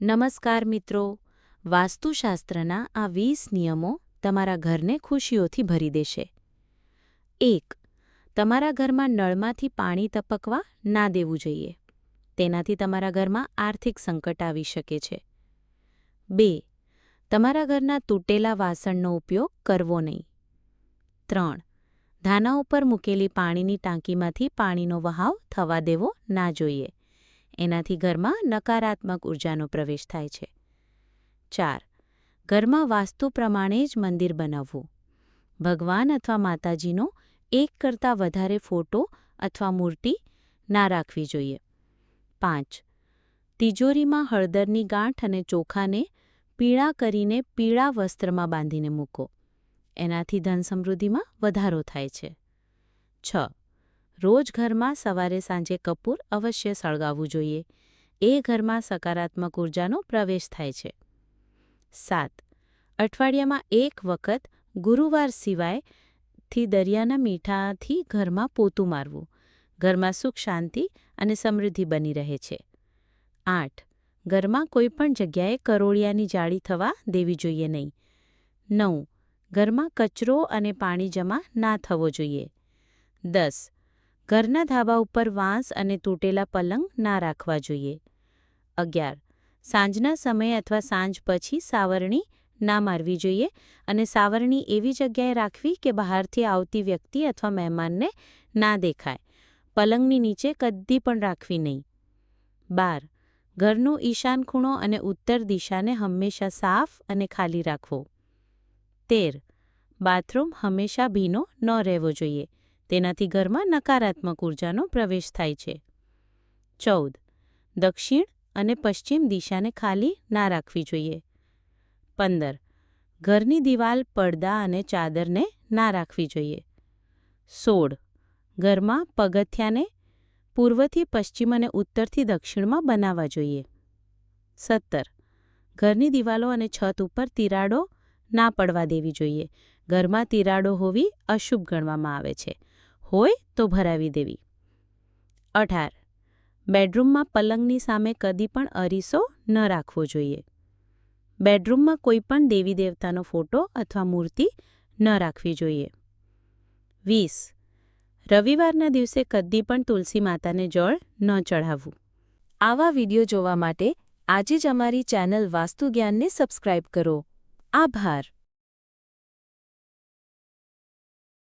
નમસ્કાર મિત્રો, વાસ્તુશાસ્ત્રના આ 20 નિયમો તમારા ઘરને ખુશીઓથી ભરી દેશે. 1. તમારા ઘરમાં નળમાંથી પાણી ટપકવા ના દેવું જોઈએ. તેનાથી તમારા ઘરમાં આર્થિક સંકટ આવી શકે છે. 2. તમારા ઘરના તૂટેલા વાસણનો ઉપયોગ કરવો નહીં. 3. ધાના ઉપર મૂકેલી પાણીની ટાંકીમાંથી પાણીનો વહાવ થવા દેવો ના જોઈએ. એનાથી ઘરમાં નકારાત્મક ઉર્જાનો પ્રવેશ થાય છે. 4. ઘરમાં વાસ્તુ પ્રમાણે જ મંદિર બનાવવું. ભગવાન અથવા માતાજીનો એક કરતાં વધારે ફોટો અથવા મૂર્તિ ના રાખવી જોઈએ. 5. તિજોરીમાં હળદરની ગાંઠ અને ચોખાને પીળા કરીને પીળા વસ્ત્રમાં બાંધીને મૂકો. એનાથી ધન સમૃદ્ધિમાં વધારો થાય છે. 6. રોજ ઘરમાં સવારે સાંજે કપૂર અવશ્ય સળગાવવું જોઈએ. એ ઘરમાં સકારાત્મક ઉર્જાનો પ્રવેશ થાય છે. 7. અઠવાડિયામાં એક વખત ગુરુવાર સિવાયથી દરિયાના મીઠાથી ઘરમાં પોતું મારવું. ઘરમાં સુખ શાંતિ અને સમૃદ્ધિ બની રહે છે. 8. ઘરમાં કોઈ પણ જગ્યાએ કરોળિયાની જાળી થવા દેવી જોઈએ નહીં. 9. ઘરમાં કચરો અને પાણી જમા ના થવો જોઈએ. 10. ઘરના ધાબા ઉપર વાંસ અને તૂટેલા પલંગ ના રાખવા જોઈએ. 11. સાંજના સમયે અથવા સાંજ પછી સાવરણી ના મારવી જોઈએ અને સાવરણી એવી જગ્યાએ રાખવી કે બહારથી આવતી વ્યક્તિ અથવા મહેમાનને ના દેખાય. પલંગની નીચે કદી પણ રાખવી નહીં. 12. ઘરનું ઈશાન ખૂણો અને ઉત્તર દિશાને હંમેશા સાફ અને ખાલી રાખવો. 13. બાથરૂમ હંમેશા ભીનો ન રહેવો જોઈએ. તેનાથી ઘરમાં નકારાત્મક ઉર્જાનો પ્રવેશ થાય છે. 14. દક્ષિણ અને પશ્ચિમ દિશાને ખાલી ના રાખવી જોઈએ. 15. ઘરની દિવાલ પડદા અને ચાદરને ના રાખવી જોઈએ. 16. ઘરમાં પગથિયાને પૂર્વથી પશ્ચિમ અને ઉત્તરથી દક્ષિણમાં બનાવવા જોઈએ. 17. ઘરની દિવાલો અને છત ઉપર તિરાડો ના પડવા દેવી જોઈએ. ઘરમાં તિરાડો હોવી અશુભ ગણવામાં આવે છે. હોય તો ભરાવી દેવી. 18. બેડરૂમમાં પલંગની સામે કદી પણ અરીસો ન રાખવો જોઈએ. બેડરૂમમાં કોઈ પણ દેવી દેવતાનો ફોટો અથવા મૂર્તિ ન રાખવી જોઈએ. 20. રવિવારના દિવસે કદી પણ તુલસી માતાને જળ ન ચઢાવવું. આવા વિડીયો જોવા માટે આજે જ અમારી ચેનલ વાસ્તુ જ્ઞાનને સબસ્ક્રાઇબ કરો. આભાર.